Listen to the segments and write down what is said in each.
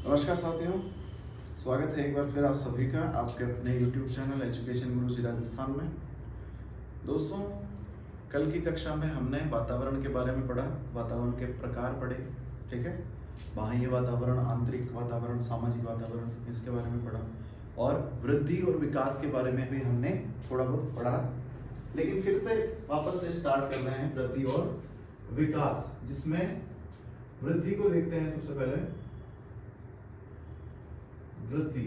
नमस्कार साथियों, स्वागत है एक बार फिर आप सभी का आपके अपने YouTube चैनल एजुकेशन गुरुजी राजस्थान में। दोस्तों, कल की कक्षा में हमने वातावरण के बारे में पढ़ा, वातावरण के प्रकार पढ़े, ठीक है। बाह्य वातावरण, आंतरिक वातावरण, सामाजिक वातावरण, इसके बारे में पढ़ा और वृद्धि और विकास के बारे में भी हमने थोड़ा बहुत पढ़ा। लेकिन फिर से वापस से स्टार्ट कर रहे हैं वृद्धि और विकास, जिसमें वृद्धि को देखते हैं। सबसे पहले वृद्धि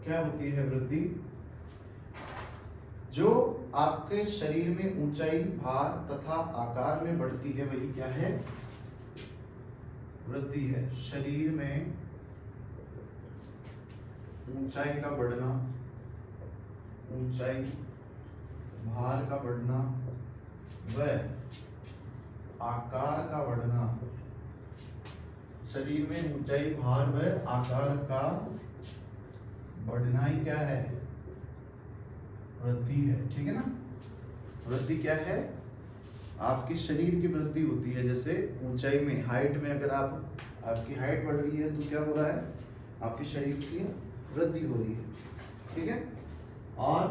क्या होती है? वृद्धि जो आपके शरीर में ऊंचाई, भार तथा आकार में बढ़ती है, वही क्या है? वृद्धि है। शरीर में ऊंचाई का बढ़ना, ऊंचाई, भार का बढ़ना व आकार का बढ़ना। शरीर में ऊंचाई, भार व आकार का बढ़ना ही क्या है? वृद्धि है, ठीक है ना। वृद्धि क्या है? आपके शरीर की वृद्धि होती है। जैसे ऊंचाई में, हाइट में, अगर आपकी हाइट बढ़ रही है तो क्या हो रहा है? आपके शरीर की वृद्धि हो रही है, ठीक है। और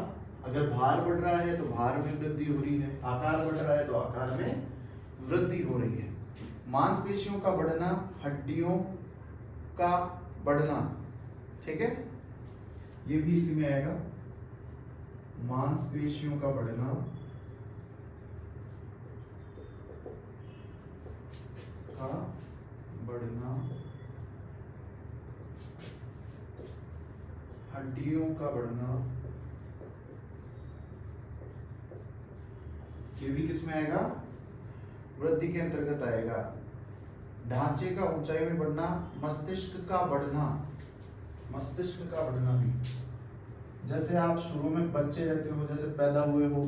अगर भार बढ़ रहा है तो भार में वृद्धि हो रही है, आकार बढ़ रहा है तो आकार में वृद्धि हो रही है। मांसपेशियों का बढ़ना, हड्डियों का बढ़ना, ठीक है, ये भी इसी में आएगा। मांसपेशियों का बढ़ना, हड्डियों का बढ़ना, ये भी किस में आएगा? वृद्धि के अंतर्गत आएगा। ढांचे का ऊंचाई में बढ़ना, मस्तिष्क का बढ़ना, मस्तिष्क का बढ़ना भी। जैसे आप शुरू में बच्चे रहते हो, जैसे पैदा हुए हो,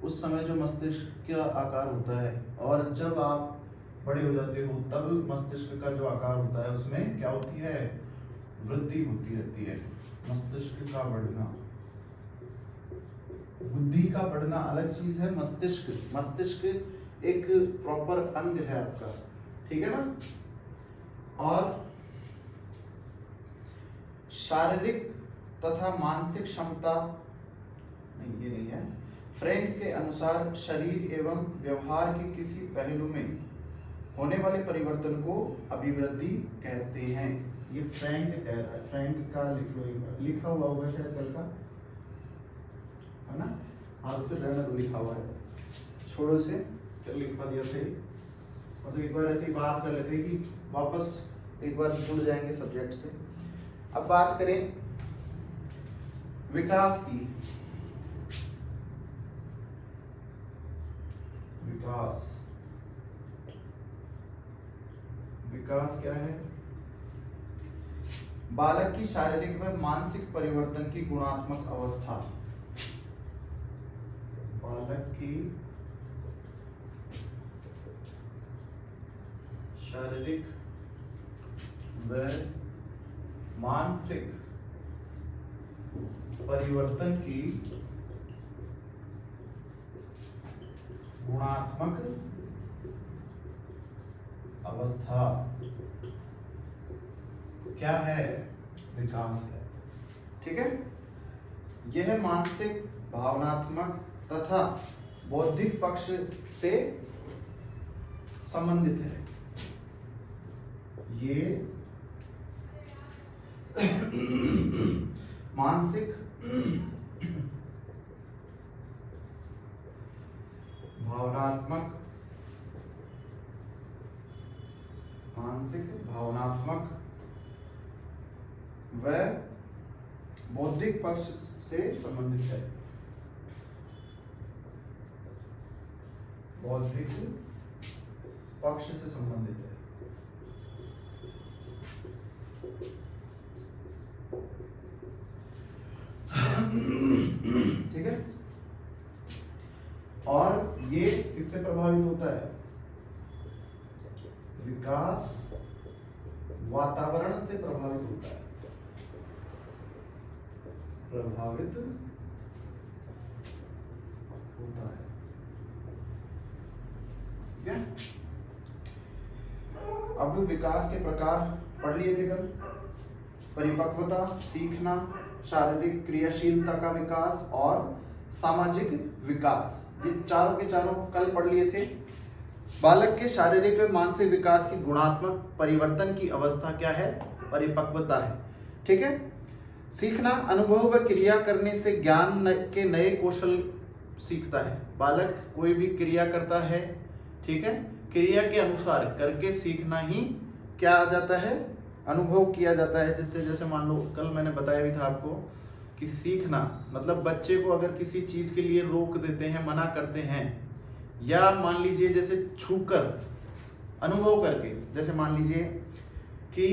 उस समय जो मस्तिष्क का आकार होता है, और जब आप बड़े हो जाते हो तब मस्तिष्क का जो आकार होता है उसमें क्या होती है? वृद्धि होती रहती है। मस्तिष्क का बढ़ना, बुद्धि का बढ़ना अलग चीज है। मस्तिष्क एक प्रॉपर अंग है आपका, ठीक है ना। और शारीरिक तथा मानसिक क्षमता, नहीं ये नहीं है। फ्रैंक के अनुसार शरीर एवं व्यवहार के किसी पहलू में होने वाले परिवर्तन को अभिवृद्धि कहते हैं। ये फ्रैंक कह रहा है। फ्रैंक का लिख लो, एक बार लिखा हुआ होगा शायद कल का, है ना। हाँ, फिर रहने दो, लिखा हुआ है, छोड़ो से, चलो लिखवा दिया थे। मतलब एक बार ऐसी बात कर लेते हैं कि वापस एक बार जुड़ जाएंगे सब्जेक्ट से। अब बात करें विकास की। विकास क्या है? बालक की शारीरिक व मानसिक परिवर्तन की गुणात्मक अवस्था। बालक की शारीरिक व मानसिक परिवर्तन की गुणात्मक अवस्था क्या है? विकास है, ठीक है। यह मानसिक, भावनात्मक तथा बौद्धिक पक्ष से संबंधित है। ये मानसिक, भावनात्मक व बौद्धिक पक्ष से संबंधित है। बौद्धिक पक्ष से संबंधित है, ठीक है। और ये किससे प्रभावित होता है? विकास वातावरण से प्रभावित होता है। प्रभावित होता है, ठीक है। अब विकास के प्रकार पढ़ लिए थे कल। परिपक्वता, सीखना, शारीरिक क्रियाशीलता का विकास और सामाजिक विकास, ये चारों के चारों कल पढ़ लिए थे। बालक के शारीरिक व मानसिक विकास की गुणात्मक परिवर्तन की अवस्था क्या है? परिपक्वता है। ठीक है। सीखना, अनुभव व क्रिया करने से ज्ञान के नए कौशल सीखता है। बालक कोई भी क्रिया करता है, ठीक है, क्रिया के अनुसार करके सीखना ही क्या आ जाता है? अनुभव किया जाता है। जिससे जैसे मान लो कल मैंने बताया भी था आपको कि सीखना मतलब बच्चे को अगर किसी चीज के लिए रोक देते हैं, मना करते हैं, या मान लीजिए जैसे छूकर अनुभव करके, जैसे मान लीजिए कि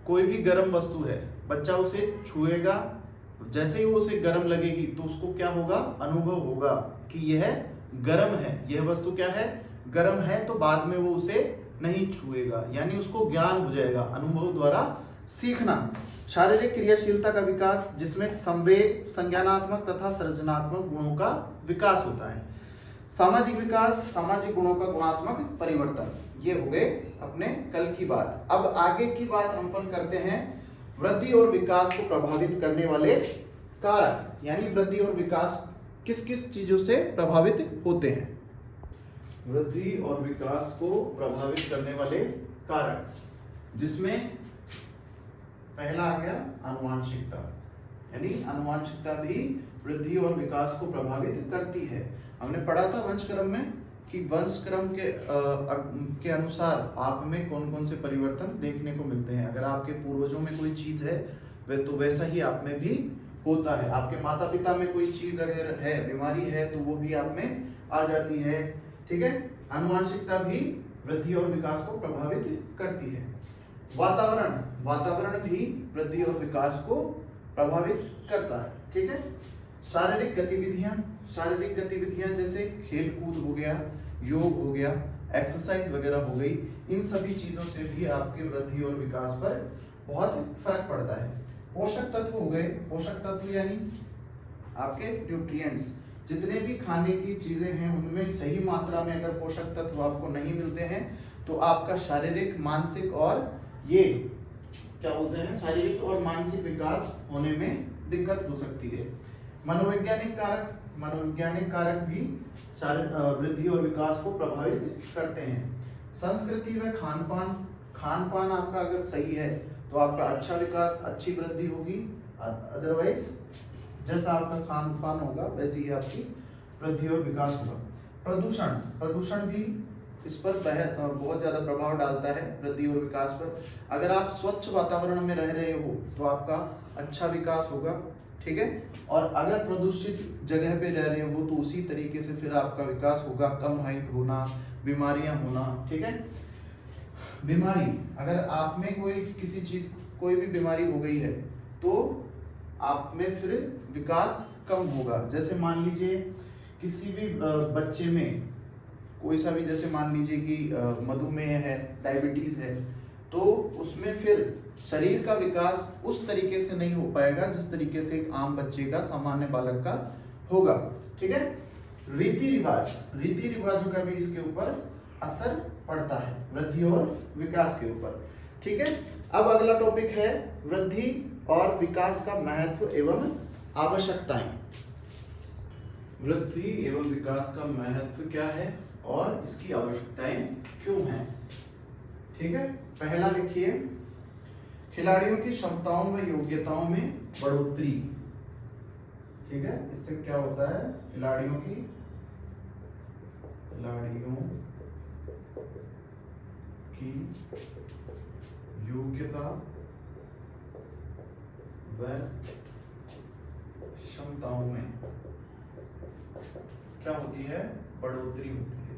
कोई भी गर्म वस्तु है, बच्चा उसे छुएगा, जैसे ही वो उसे गर्म लगेगी तो उसको क्या होगा? अनुभव होगा कि यह गर्म है, यह वस्तु क्या है? गर्म है। तो बाद में वो उसे नहीं छुएगा, यानी उसको ज्ञान हो जाएगा अनुभव द्वारा सीखना। शारीरिक क्रियाशीलता का विकास, जिसमें संवेग, संज्ञानात्मक तथा सृजनात्मक गुणों का विकास होता है। सामाजिक विकास, सामाजिक गुणों का गुणात्मक परिवर्तन। ये हो गए अपने कल की बात। अब आगे की बात हम करते हैं वृद्धि और विकास को प्रभावित करने वाले कारक, यानी वृद्धि और विकास किस किस चीजों से प्रभावित होते हैं। वृद्धि और विकास को प्रभावित करने वाले कारक, जिसमें पहला आ गया आनुवांशिकता, यानी आनुवांशिकता भी वृद्धि और विकास को प्रभावित करती है। हमने पढ़ा था वंशक्रम में कि वंशक्रम के अनुसार आप में कौन कौन से परिवर्तन देखने को मिलते हैं। अगर आपके पूर्वजों में कोई चीज है वे तो वैसा ही आप में भी होता है। आपके माता पिता में कोई चीज अगर है, बीमारी है, तो वो भी आप में आ जाती है। ठीक है। आनुवांशिकता भी वृद्धि और विकास को प्रभावित करती है। वातावरण, वातावरण भी वृद्धि और विकास को प्रभावित करता है। ठीक है। शारीरिक गतिविधियां, शारीरिक गतिविधियां जैसे खेल कूद हो गया, योग हो गया, एक्सरसाइज वगैरह हो गई, इन सभी चीजों से भी आपके वृद्धि और विकास पर बहुत फर्क पड़ता है। पोषक तत्व हो गए, पोषक तत्व यानी आपके न्यूट्रिएंट्स, जितने भी खाने की चीजें हैं उनमें सही मात्रा में अगर पोषक तत्व आपको नहीं मिलते हैं तो आपका शारीरिक, मानसिक और ये क्या बोलते हैं, शारीरिक और मानसिक विकास होने में दिक्कत हो सकती है। मनोवैज्ञानिक कारक, मनोवैज्ञानिक कारक भी वृद्धि और विकास को प्रभावित करते हैं। संस्कृति व खान पान, खान पान आपका अगर सही है तो आपका अच्छा विकास, अच्छी वृद्धि होगी। अदरवाइज जैसा आपका खान पान होगा वैसी ही आपकी वृद्धि और विकास होगा। प्रदूषण, प्रदूषण भी इस पर बहुत ज्यादा प्रभाव डालता है वृद्धि और विकास पर। अगर आप स्वच्छ वातावरण में रह रहे हो तो आपका अच्छा विकास होगा। ठीक है। और अगर प्रदूषित जगह पे रह रहे हो तो उसी तरीके से फिर आपका विकास होगा, कम हाइट होना, बीमारियां होना। ठीक है। बीमारी, अगर आप में कोई किसी चीज, कोई भी बीमारी हो गई है तो आप में फिर विकास कम होगा। जैसे मान लीजिए किसी भी बच्चे में कोई सा भी, जैसे मान लीजिए कि मधुमेह है, डायबिटीज है, तो उसमें फिर शरीर का विकास उस तरीके से नहीं हो पाएगा जिस तरीके से एक आम बच्चे का, सामान्य बालक का होगा। ठीक है। रीति रिवाज, रीति रिवाजों का भी इसके ऊपर असर पड़ता है, वृद्धि और विकास के ऊपर। ठीक है। अब अगला टॉपिक है वृद्धि और विकास का महत्व एवं आवश्यकताएं। वृद्धि एवं विकास का महत्व क्या है और इसकी आवश्यकताएं क्यों हैं। ठीक है। पहला लिखिए, खिलाड़ियों की क्षमताओं व योग्यताओं में बढ़ोतरी। ठीक है। इससे क्या होता है, खिलाड़ियों की योग्यता व क्षमताओं में क्या होती है, बढ़ोतरी होती है।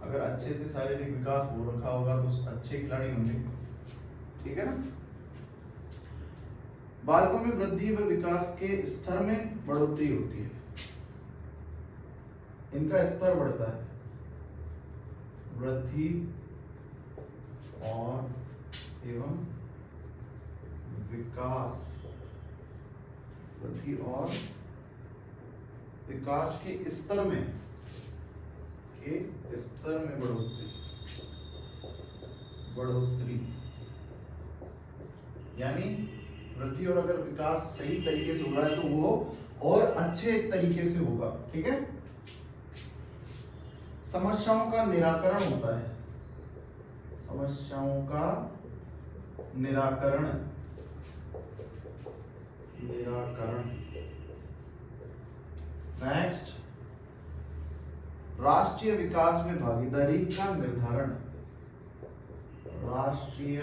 अगर अच्छे से शारीरिक विकास हो रखा होगा तो अच्छे खिलाड़ी होंगे। ठीक है ना। बालकों में वृद्धि व विकास के स्तर में बढ़ोतरी होती है, इनका स्तर बढ़ता है। वृद्धि और एवं विकास, वृद्धि और विकास के स्तर में बढ़ोतरी। बढ़ोतरी, यानी वृद्धि और अगर विकास सही तरीके से हो रहा है तो वो और अच्छे तरीके से होगा। ठीक है। समस्याओं का निराकरण होता है, समस्याओं का निराकरण, नेक्स्ट, राष्ट्रीय विकास में भागीदारी का निर्धारण, राष्ट्रीय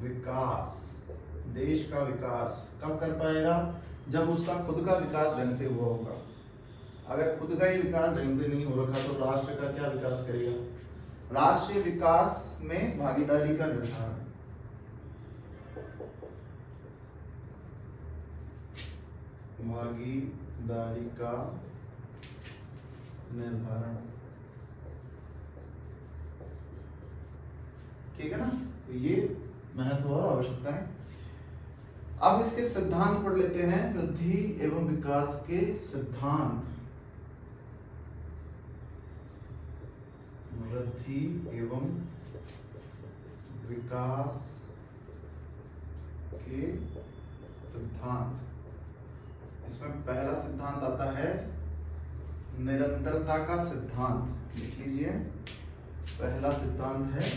विकास, देश का विकास कब कर पाएगा? जब उसका खुद का विकास ढंग से हुआ होगा। अगर खुद का ही विकास ढंग से नहीं हो रखा तो राष्ट्र का क्या विकास करेगा? राष्ट्रीय विकास में भागीदारी का निर्धारण, भागीदारी का निर्धारण, ठीक है ना। तो ये महत्व और आवश्यकता है। अब इसके सिद्धांत पढ़ लेते हैं। वृद्धि एवं विकास के सिद्धांत, वृद्धि एवं विकास के सिद्धांत। इसमें पहला सिद्धांत आता है निरंतरता का सिद्धांत। लिख लीजिए, पहला सिद्धांत है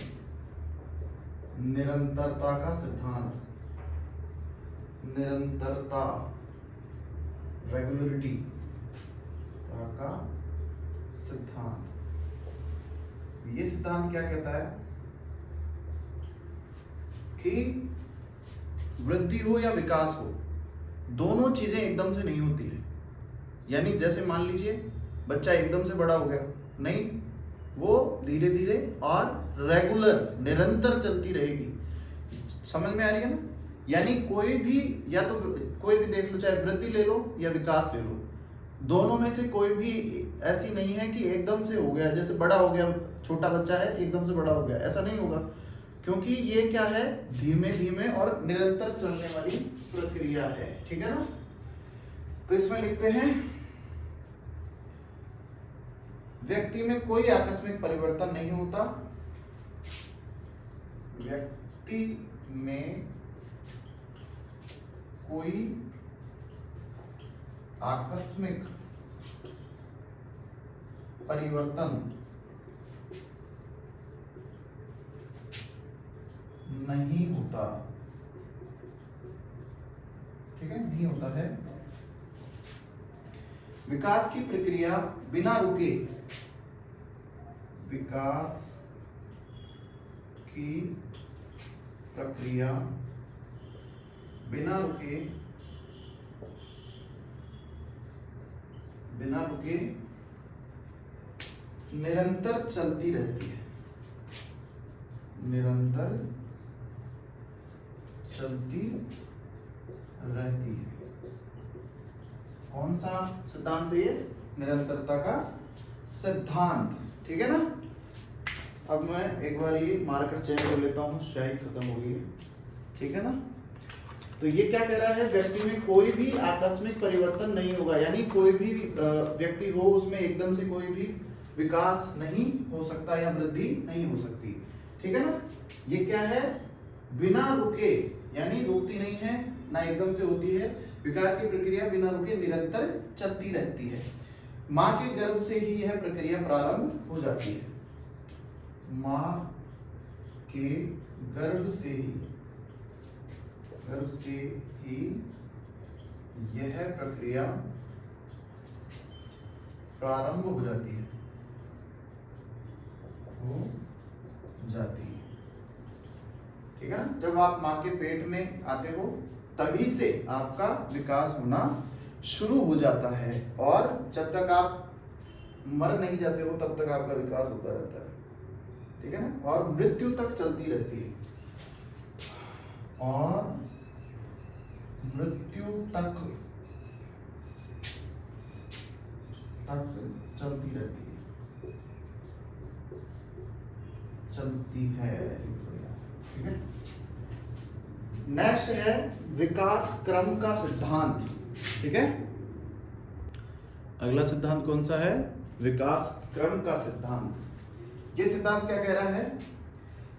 निरंतरता का सिद्धांत। निरंतरता, रेगुलरिटी का सिद्धांत। ये सिद्धांत क्या कहता है कि वृद्धि हो या विकास हो, दोनों चीजें एकदम से नहीं होती है। यानी जैसे मान लीजिए बच्चा एकदम से बड़ा हो गया, नहीं, वो धीरे धीरे और रेगुलर, निरंतर चलती रहेगी। समझ में आ रही है ना? यानी कोई भी, या तो कोई भी देख लो, चाहे वृद्धि ले लो या विकास ले लो, दोनों में से कोई भी ऐसी नहीं है कि एकदम से हो गया, जैसे बड़ा हो गया, छोटा बच्चा है एकदम से बड़ा हो गया, ऐसा नहीं होगा। क्योंकि ये क्या है? धीमे धीमे और निरंतर चलने वाली प्रक्रिया है। ठीक है ना। तो इसमें लिखते हैं व्यक्ति में कोई आकस्मिक परिवर्तन नहीं होता, व्यक्ति में कोई आकस्मिक परिवर्तन नहीं होता। ठीक है, नहीं होता है। विकास की प्रक्रिया बिना रुके, विकास की प्रक्रिया बिना रुके निरंतर चलती रहती है, निरंतर चलती रहती है। कौन सा सिद्धांत है ये? निरंतरता का सिद्धांत। ठीक है ना। अब मैं एक बार ये मार्कर चेंज कर लेता हूँ, स्याही खत्म हो गई है। ठीक है ना। तो ये क्या कह रहा है? व्यक्ति में कोई भी आकस्मिक परिवर्तन नहीं होगा, यानी कोई भी व्यक्ति हो उसमें एकदम से कोई भी विकास नहीं हो सकता या वृद्धि नहीं हो सकती। ठीक है ना। ये क्या है? बिना रुके, यानी रुकती नहीं है ना एकदम से होती है। विकास की प्रक्रिया बिना रुके निरंतर चलती रहती है। माँ के गर्भ से ही यह प्रक्रिया प्रारंभ हो जाती है। माँ के गर्भ से ही यह प्रक्रिया प्रारंभ हो जाती है, ठीक है ना। जब आप माँ के पेट में आते हो तभी से आपका विकास होना शुरू हो जाता है, और जब तक आप मर नहीं जाते हो तब तक आपका विकास होता रहता है। ठीक है ना। और मृत्यु तक चलती रहती है, और मृत्यु तक चलती रहती है, चलती है। ठीक है। नेक्स्ट है विकास क्रम का सिद्धांत। ठीक है। अगला सिद्धांत कौन सा है? विकास क्रम का सिद्धांत। ये सिद्धांत क्या कह रहा है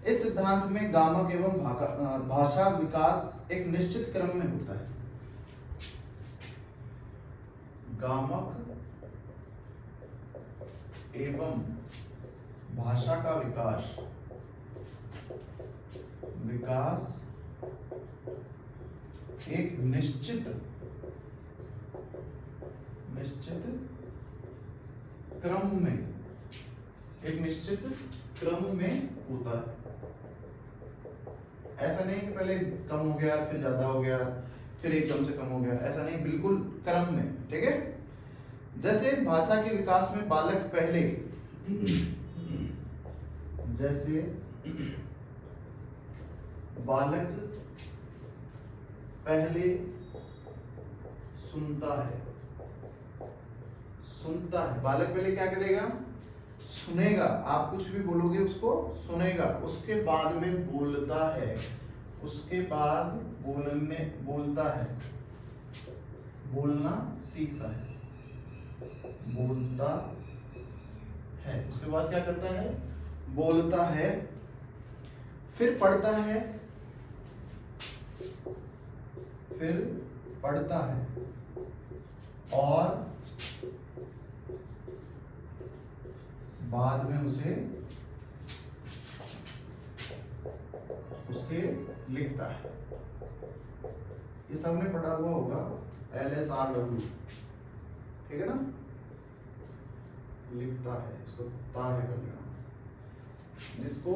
इस सिद्धांत में गामक एवं भाषा विकास एक निश्चित क्रम में होता है। गामक एवं भाषा का विकास एक निश्चित क्रम में होता है। ऐसा नहीं कि पहले कम हो गया फिर ज्यादा हो गया फिर एकदम से कम हो गया, ऐसा नहीं, बिल्कुल क्रम में। ठीक है, जैसे भाषा के विकास में बालक पहले सुनता है। बालक पहले क्या करेगा? सुनेगा। आप कुछ भी बोलोगे उसको सुनेगा, उसके बाद में बोलता है, बोलना सीखता है, उसके बाद क्या करता है? बोलता है, फिर पढ़ता है, और बाद में उसे लिखता है। ये सबने पढ़ा हुआ होगा, LSRW, ठीक है ना? लिखता है, इसको ता है कर लेना, जिसको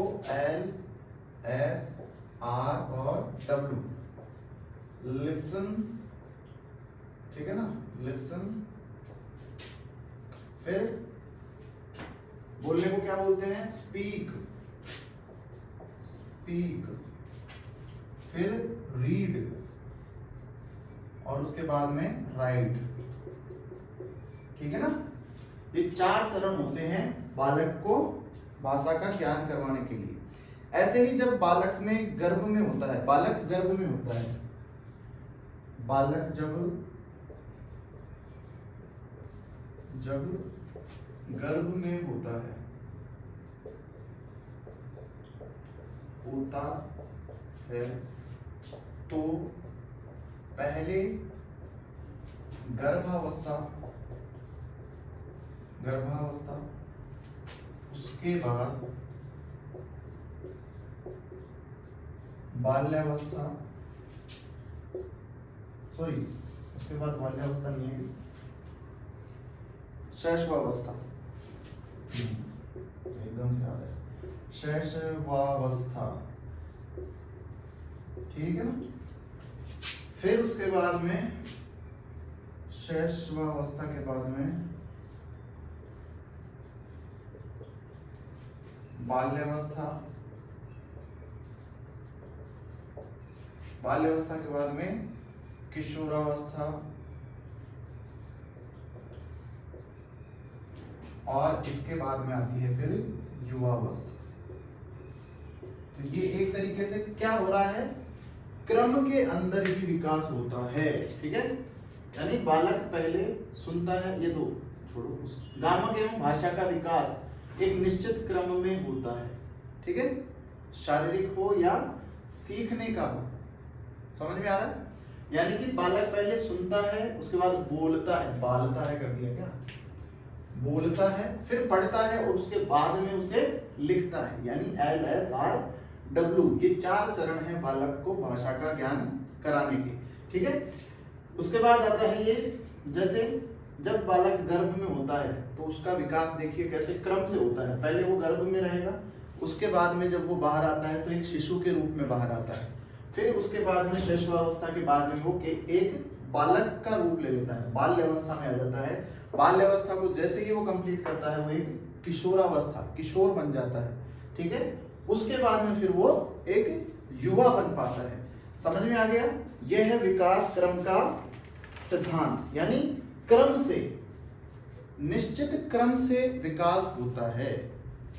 LSR और W, लिसन, ठीक है ना? लिसन। फिर बोलने को क्या बोलते हैं? स्पीक। फिर रीड, और उसके बाद में राइट। ठीक है ना? ये 4 चरण होते हैं बालक को भाषा का ज्ञान करवाने के लिए। ऐसे ही जब बालक में गर्भ में होता है, बालक जब गर्भ में होता है, तो पहले गर्भावस्था, उसके बाद बाल्यावस्था, उसके बाद बाल्यावस्था नहीं है, शैशवावस्था, एकदम से याद है, शैशवावस्था। ठीक है ना? फिर उसके बाद में शैशवावस्था के बाद में बाल्यावस्था के बाद में किशोरावस्था, और इसके बाद में आती है फिर युवावस्था। तो ये एक तरीके से क्या हो रहा है? क्रम के अंदर ही विकास होता है। ठीक है, यानी बालक पहले सुनता है, ये दो छोड़ो, गामक एवं भाषा का विकास एक निश्चित क्रम में होता है। ठीक है, शारीरिक हो या सीखने का हो, समझ में आ रहा है? यानी कि बालक पहले सुनता है, उसके बाद बोलता है, बालता है कर दिया क्या, बोलता है, फिर पढ़ता है, और उसके बाद में उसे लिखता है, यानी LSRW। ये 4 चरण हैं बालक को भाषा का ज्ञान कराने के। ठीक है, उसके बाद आता है ये, जैसे जब बालक गर्भ में होता है तो उसका विकास देखिए कैसे क्रम से होता है। पहले वो गर्भ में रहेगा, उसके बाद में जब वो बाहर आता है तो एक शिशु के रूप में बाहर आता है, फिर उसके बाद में शैशवावस्था के बाद में वो एक बालक का रूप ले लेता है, बाल्यावस्था में आ जाता है। बाल्यावस्था को जैसे ही वो कंप्लीट करता है वो एक किशोरावस्था, किशोर बन जाता है। ठीक है, उसके बाद में फिर वो एक युवा बन पाता है। समझ में आ गया? यह है विकास क्रम का सिद्धांत, यानी क्रम से, निश्चित क्रम से विकास होता है।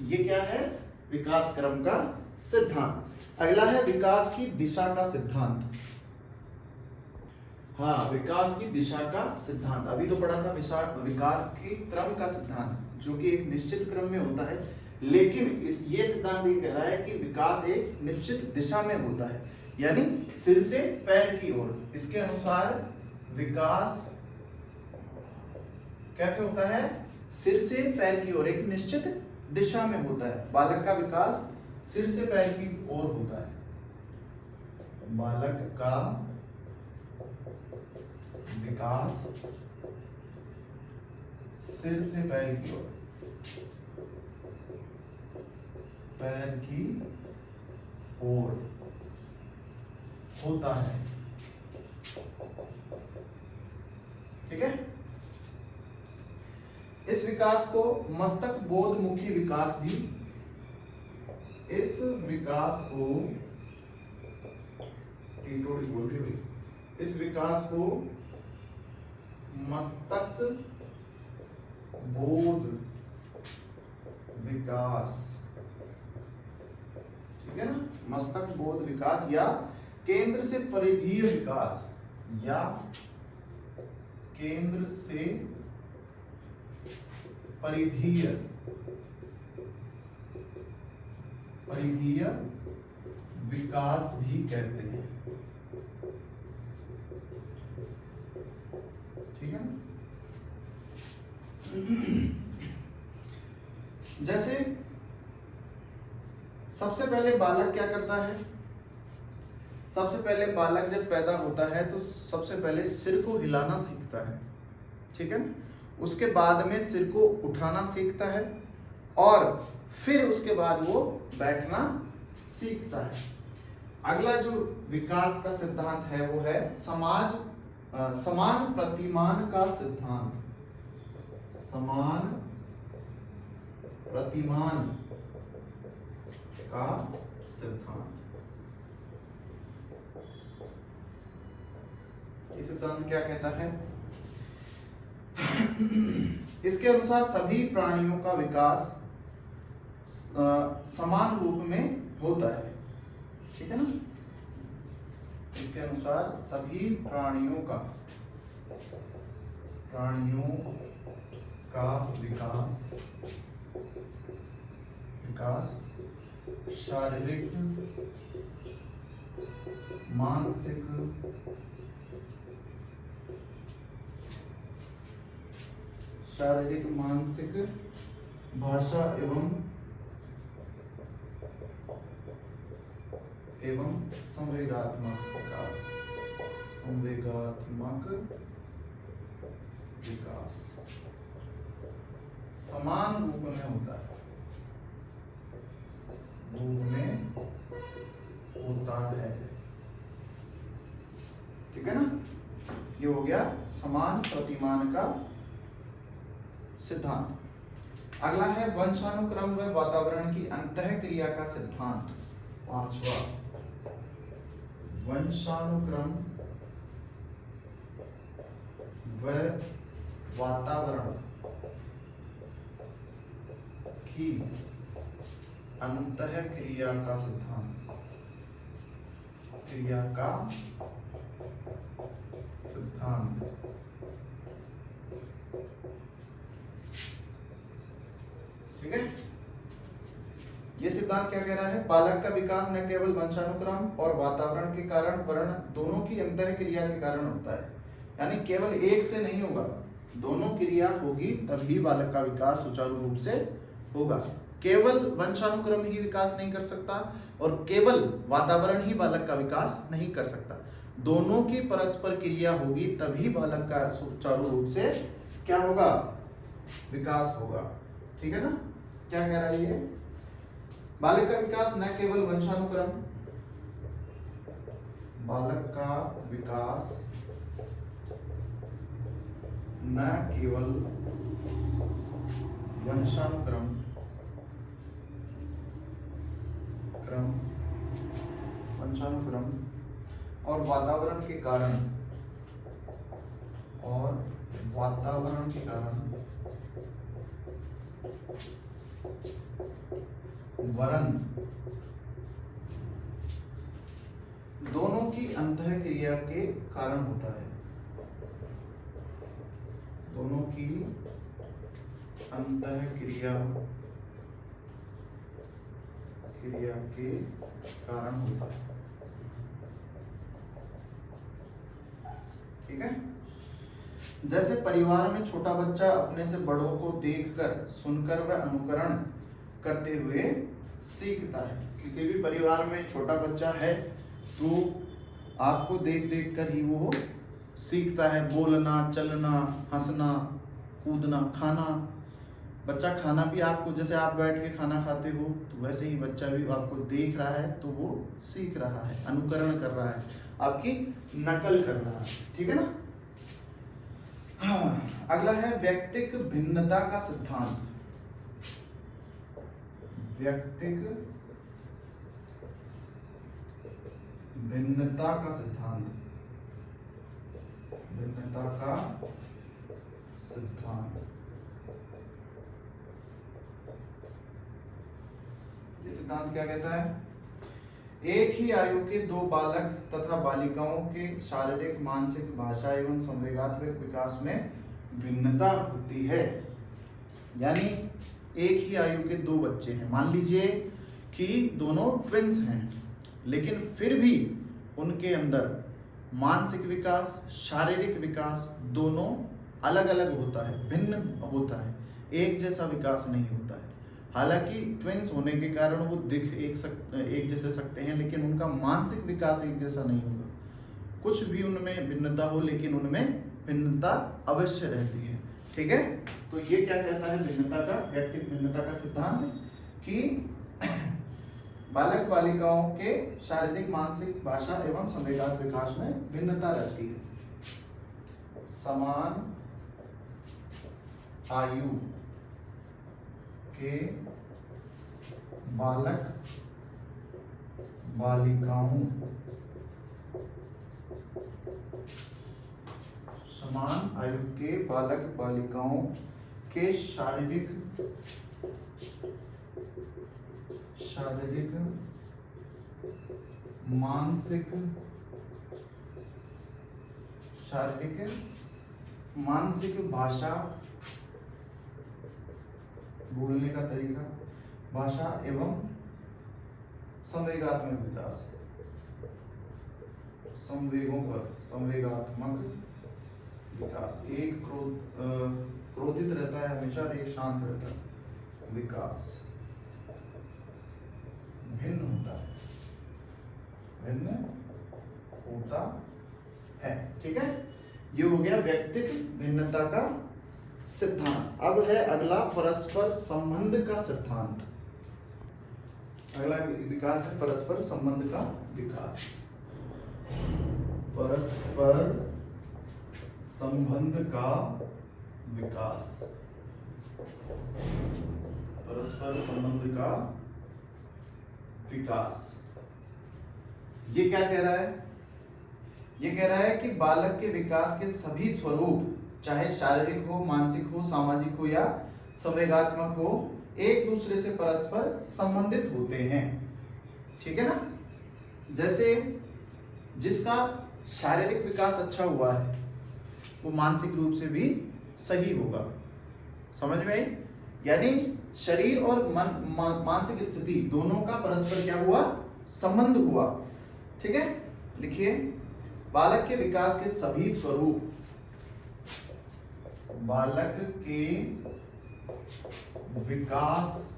ये क्या है? विकास क्रम का सिद्धांत। अगला है विकास की दिशा का सिद्धांत। हाँ, विकास की दिशा का सिद्धांत अभी तो पढ़ा था, विकास की क्रम का सिद्धांत, जो कि एक निश्चित क्रम में होता है। लेकिन ये सिद्धांत ये कह रहा है कि विकास एक निश्चित दिशा में होता है, यानी सिर से पैर की ओर। इसके अनुसार विकास कैसे होता है? सिर से पैर की ओर, एक निश्चित दिशा में होता है। बालक का विकास सिर से पैर की ओर होता है। बालक का विकास सिर से पैर की ओर, पैर की ओर होता है। ठीक है। इस विकास को मस्तक बोधमुखी विकास भी, इस विकास को बोल रही हुई, इस विकास को मस्तक बोध विकास, ठीक है ना, मस्तक बोध विकास या केंद्र से परिधीय विकास, या केंद्र से परिधीय विकास भी कहते हैं। ठीक है। जैसे सबसे पहले बालक क्या करता है? सबसे पहले बालक जब पैदा होता है तो सबसे पहले सिर को हिलाना सीखता है। ठीक है ना। उसके बाद में सिर को उठाना सीखता है और फिर उसके बाद वो बैठना सीखता है। अगला जो विकास का सिद्धांत है वो है समान प्रतिमान का सिद्धांत। समान प्रतिमान का सिद्धांत। ये सिद्धांत क्या कहता है? इसके अनुसार सभी प्राणियों का विकास समान रूप में होता है। ठीक है ना। इसके अनुसार सभी प्राणियों का विकास शारीरिक, मानसिक, भाषा एवं संवेगात्मक विकास समान रूप में होता है। ठीक है ना। ये हो गया समान प्रतिमान का सिद्धांत। अगला है वंशानुक्रम व वातावरण की अंतःक्रिया का सिद्धांत। पांचवा, वंशानुक्रम व वातावरण की अंतःक्रिया का सिद्धांत। क्रिया का सिद्धांत। ठीक है। ये सिद्धांत क्या कह रहा है? बालक का विकास न केवल वंशानुक्रम और वातावरण के कारण वर्ण दोनों की अंतःक्रिया के कारण होता है। यानी केवल एक से नहीं होगा, दोनों क्रिया होगी तभी बालक का विकास सुचारू रूप से होगा। केवल वंशानुक्रम ही विकास नहीं कर सकता और केवल वातावरण ही बालक का विकास नहीं कर सकता। दोनों की परस्पर क्रिया होगी तभी बालक का सुचारू रूप से क्या होगा? विकास होगा। ठीक है ना। क्या कह रहा है ये? बालक का विकास न केवल वंशानुक्रम, बालक का विकास न केवल वंशानुक्रम और वातावरण के कारण वरण दोनों की अंतःक्रिया के कारण होता है। दोनों की अंतःक्रिया क्रिया के कारण होता है। ठीक है। जैसे परिवार में छोटा बच्चा अपने से बड़ों को देखकर, सुनकर व अनुकरण करते हुए सीखता है। किसी भी परिवार में छोटा बच्चा है तो आपको देख देख कर ही वो सीखता है, बोलना, चलना, हंसना, कूदना, खाना। बच्चा खाना भी आपको, जैसे आप बैठ के खाना खाते हो तो वैसे ही बच्चा भी आपको देख रहा है तो वो सीख रहा है, अनुकरण कर रहा है, आपकी नकल कर रहा है। ठीक है ना। हाँ, अगला है व्यक्तिक भिन्नता का सिद्धांत। व्यक्तिक भिन्नता का सिद्धांत। भिन्नता का सिद्धांत। ये सिद्धांत क्या कहता है? एक ही आयु के दो बालक तथा बालिकाओं के शारीरिक, मानसिक, भाषा एवं संवेगात्मक विकास में भिन्नता होती है। यानी एक ही आयु के दो बच्चे हैं, मान लीजिए कि दोनों ट्विंस हैं, लेकिन फिर भी उनके अंदर मानसिक विकास, शारीरिक विकास दोनों अलग अलग होता है, भिन्न होता है, एक जैसा विकास नहीं होता है। हालांकि ट्विंस होने के कारण वो दिख एक जैसे सकते हैं, लेकिन उनका मानसिक विकास एक जैसा नहीं होगा। कुछ भी उनमें भिन्नता हो, लेकिन उनमें भिन्नता अवश्य रहती है। ठीक है। तो ये क्या कहता है भिन्नता का, व्यक्तिगत भिन्नता का सिद्धांत, कि बालक बालिकाओं के शारीरिक, मानसिक, भाषा एवं संवेगात्मक विकास में भिन्नता रहती है। समान आयु के बालक बालिकाओं, समान आयु के बालक बालिकाओं के शारीरिक, मानसिक, भाषा, बोलने का तरीका, भाषा एवं संवेगात्मक विकास, संवेगात्मक विकास। एक क्रोधित रहता है हमेशा, एक शांत रहता है। विकास भिन्न होता है। ठीक है। ये हो गया व्यक्तिगत भिन्नता का सिद्धांत। अब है अगला परस्पर संबंध का सिद्धांत। अगला विकास है परस्पर संबंध का विकास। परस्पर संबंध का विकास। परस्पर संबंध का विकास। ये क्या कह रहा है? ये कह रहा है कि बालक के विकास के सभी स्वरूप, चाहे शारीरिक हो, मानसिक हो, सामाजिक हो या संवेगात्मक हो, एक दूसरे से परस्पर संबंधित होते हैं। ठीक है ना। जैसे जिसका शारीरिक विकास अच्छा हुआ है वो मानसिक रूप से भी सही होगा। समझ में आई? यानी शरीर और मानसिक स्थिति दोनों का परस्पर क्या हुआ? संबंध हुआ। ठीक है। लिखिए, बालक के विकास के सभी स्वरूप, बालक के विकास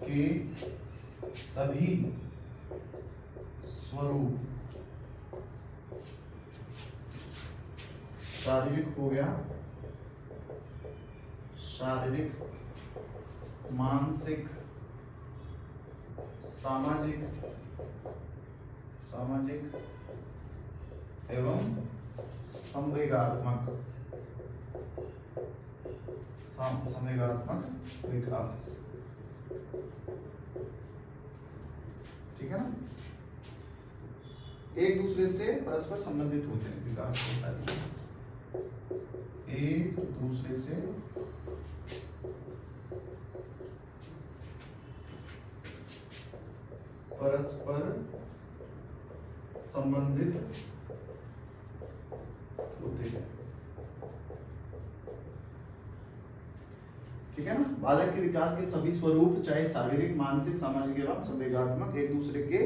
के सभी स्वरूप, शारीरिक हो गया, शारीरिक, मानसिक, सामाजिक एवं संवेगात्मक विकास। ठीक है ना। एक दूसरे से परस्पर संबंधित होते हैं, विकास होता है एक दूसरे से परस्पर संबंधित होते हैं। ठीक है ना। बालक के विकास के सभी स्वरूप चाहे शारीरिक, मानसिक, सामाजिक एवं संवेगात्मक एक दूसरे के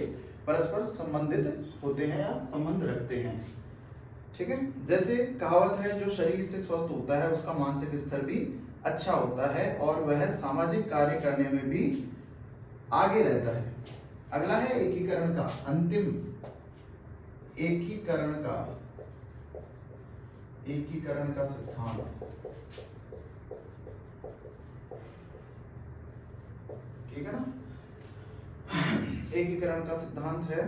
परस्पर संबंधित होते हैं या संबंध रखते हैं। ठीक है, जैसे कहावत है, जो शरीर से स्वस्थ होता है उसका मानसिक स्तर भी अच्छा होता है और वह सामाजिक कार्य करने में भी आगे रहता है। अगला है एकीकरण का अंतिम एकीकरण का सिद्धांत। ठीक है ना। एकीकरण का सिद्धांत है,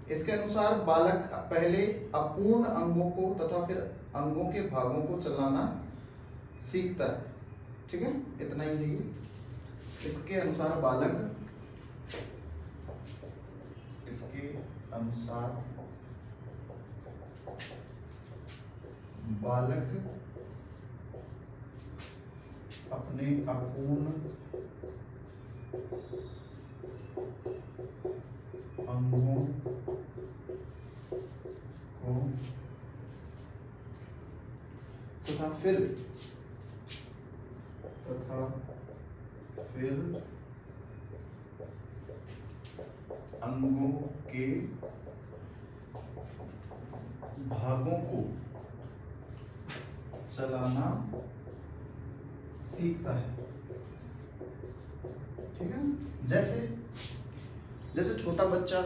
इसके अनुसार बालक पहले अपूर्ण अंगों को तथा फिर अंगों के भागों को चलाना सीखता है। ठीक है, इतना ही है ये। इसके अनुसार बालक अपने अपूर्ण अंगों को तथा फिर अंगों के भागों को चलाना सीखता है। ठीक है, जैसे छोटा बच्चा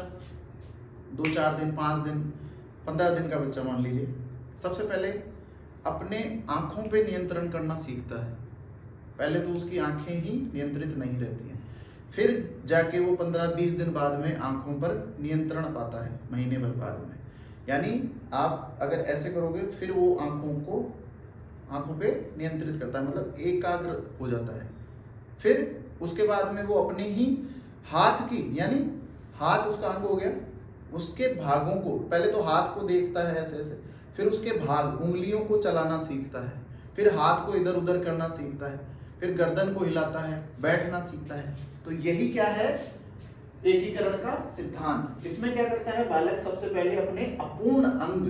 2-4 दिन, 5 दिन, 15 दिन का बच्चा मान लीजिए, सबसे पहले अपने आंखों पे नियंत्रण करना सीखता है। पहले तो उसकी आंखें ही नियंत्रित नहीं रहती हैं, फिर जाके वो 15-20 दिन बाद में आंखों पर नियंत्रण पाता है, महीने भर बाद में। यानी आप अगर ऐसे करोगे फिर वो आंखों पे नियंत्रित करता है, मतलब एकाग्र हो जाता है। फिर उसके बाद में वो अपने ही हाथ की, यानी हाथ उसका अंग हो गया, उसके भागों को, पहले तो हाथ को देखता है ऐसे ऐसे, फिर उसके भाग उंगलियों को चलाना सीखता है, फिर हाथ को इधर उधर करना सीखता है, फिर गर्दन को हिलाता है, बैठना सीखता है। तो यही क्या है, एकीकरण का सिद्धांत। इसमें क्या करता है बालक, सबसे पहले अपने अपूर्ण अंग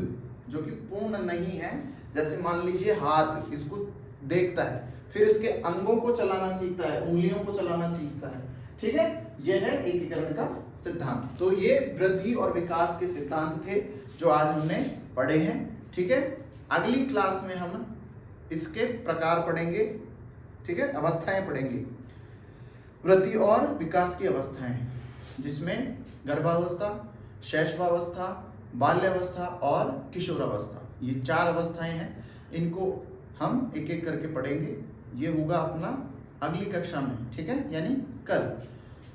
जो कि पूर्ण नहीं है, जैसे मान लीजिए हाथ, इसको देखता है, फिर इसके अंगों को चलाना सीखता है, उंगलियों को चलाना सीखता है। ठीक है, यह है एकीकरण का सिद्धांत। तो ये वृद्धि और विकास के सिद्धांत थे जो आज हमने पढ़े हैं। ठीक है, अगली क्लास में हम इसके प्रकार पढ़ेंगे। ठीक है, अवस्थाएं पढ़ेंगे, वृद्धि और विकास की अवस्थाएं, जिसमें गर्भावस्था, शैशवावस्था, बाल्यावस्था और किशोरावस्था, ये 4 अवस्थाएं हैं। इनको हम एक एक करके पढ़ेंगे। ये होगा अपना अगली कक्षा में। ठीक है, यानी कल।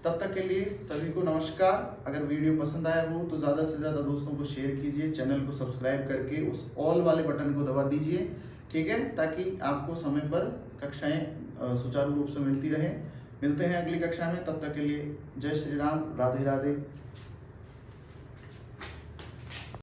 तब तक के लिए सभी को नमस्कार। अगर वीडियो पसंद आया हो तो ज़्यादा से ज़्यादा दोस्तों को शेयर कीजिए, चैनल को सब्सक्राइब करके उस ऑल वाले बटन को दबा दीजिए। ठीक है, ताकि आपको समय पर कक्षाएं सुचारू रूप से मिलती रहें। मिलते हैं अगली कक्षा में, तब तक के लिए जय श्री राम, राधे राधे।